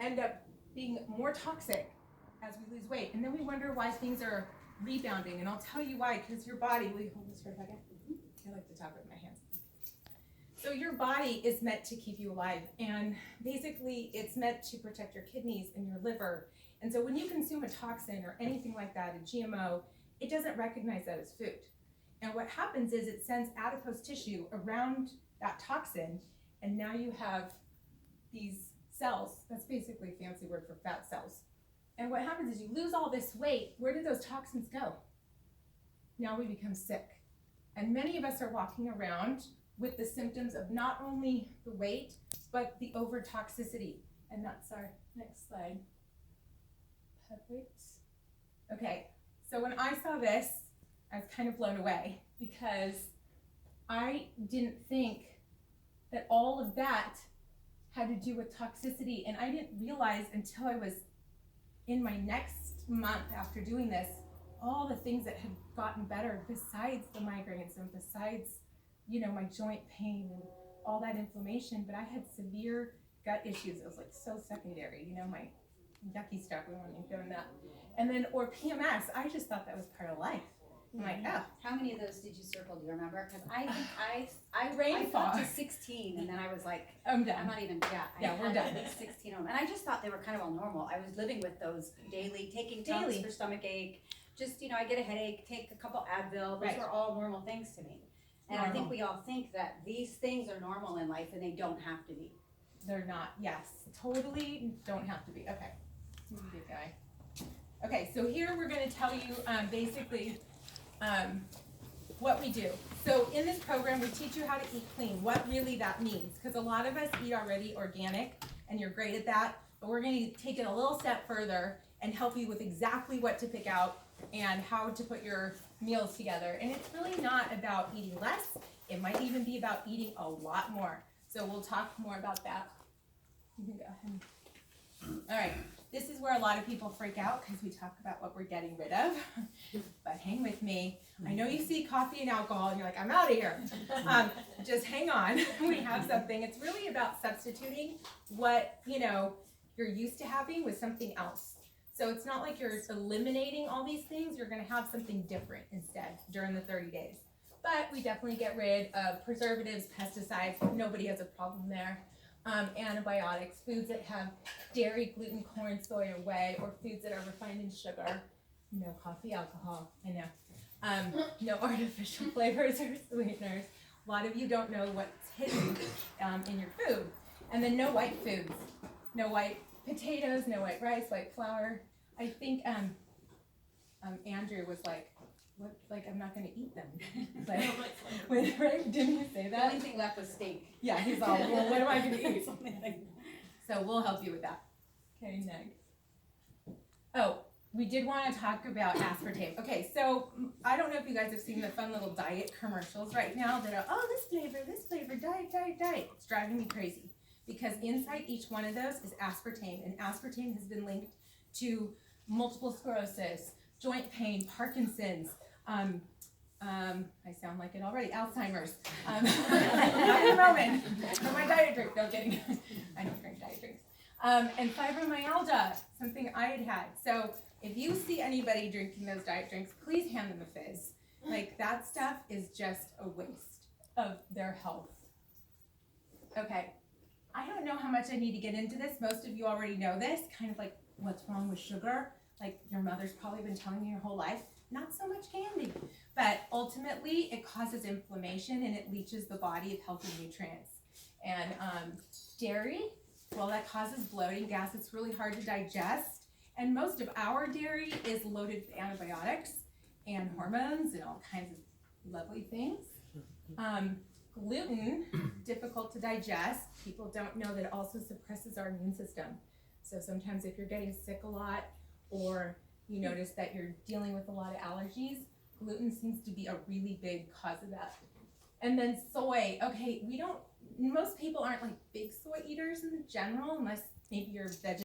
end up being more toxic as we lose weight. And then we wonder why things are rebounding. And I'll tell you why, because your body, will you hold this for a second? I like to talk with my hands. So your body is meant to keep you alive. And basically it's meant to protect your kidneys and your liver. And so when you consume a toxin or anything like that, a GMO, it doesn't recognize that as food. And what happens is it sends adipose tissue around that toxin, and now you have these cells. That's basically a fancy word for fat cells. And what happens is you lose all this weight. Where did those toxins go? Now we become sick. And many of us are walking around with the symptoms of not only the weight, but the over-toxicity. And that's our next slide. Perfect. Okay, so when I saw this, I was kind of blown away because I didn't think that all of that had to do with toxicity. And I didn't realize until I was in my next month after doing this, all the things that had gotten better besides the migraines and besides, you know, my joint pain and all that inflammation. But I had severe gut issues. It was like so secondary, you know, my yucky stuff, we won't even go into that. And then, or PMS, I just thought that was part of life. I'm like, oh. How many of those did you circle? Do you remember? Because I think I Rainfall. got to 16, and then I was like, I'm done. I'm not even. Yeah, we're had done. At least 16 of them, and I just thought they were kind of all normal. I was living with those daily, taking Tums for stomach ache. Just, you know, I get a headache, take a couple Advil. Those Right. were all normal things to me. And I think we all think that these things are normal in life, and they don't have to be. They're not. Yes, totally don't have to be. Okay, good guy. Okay, so here we're going to tell you basically what we do. So in this program, we teach you how to eat clean, what really that means, because a lot of us eat already organic, and you're great at that, but we're going to take it a little step further and help you with exactly what to pick out and how to put your meals together. And it's really not about eating less. It might even be about eating a lot more. So we'll talk more about that. You can go ahead. All right. This is where a lot of people freak out because we talk about what we're getting rid of, but hang with me. I know you see coffee and alcohol and you're like, I'm out of here. Just hang on. We have something. It's really about substituting what, you know, you're used to having with something else. So it's not like you're eliminating all these things. You're going to have something different instead during the 30 days. But we definitely get rid of preservatives, pesticides. Nobody has a problem there. Antibiotics, foods that have dairy, gluten, corn, soy, or whey, or foods that are refined in sugar. No coffee, alcohol, I know. No artificial flavors or sweeteners. A lot of you don't know what's hidden in your food. And then no white foods. No white potatoes, no white rice, white flour. I think Andrew was like, what, like, I'm not going to eat them. Like, right? Didn't he say The that? only thing left was steak. Yeah, he's all, well, what am I going to eat? So we'll help you with that. Okay, next. Oh, we did want to talk about aspartame. Okay, so I don't know if you guys have seen the fun little diet commercials right now that are, oh, this flavor, diet, diet, diet. It's driving me crazy because inside each one of those is aspartame, and aspartame has been linked to multiple sclerosis, joint pain, Parkinson's, I sound like it already, Alzheimer's, ibuprofen for my diet drink, no kidding, I don't drink diet drinks, and fibromyalgia, something I had had. So if you see anybody drinking those diet drinks, please hand them a fizz. Like, that stuff is just a waste of their health. Okay, I don't know how much I need to get into this. Most of you already know this, kind of like what's wrong with sugar. Like your mother's probably been telling you your whole life, not so much candy. But ultimately, it causes inflammation and it leaches the body of healthy nutrients. And dairy, well, that causes bloating, gas. It's really hard to digest. And most of our dairy is loaded with antibiotics and hormones and all kinds of lovely things. Gluten, difficult to digest. People don't know that it also suppresses our immune system. So sometimes if you're getting sick a lot or you notice that you're dealing with a lot of allergies, gluten seems to be a really big cause of that. And then soy, okay, most people aren't like big soy eaters in general, unless maybe you're vegetarian.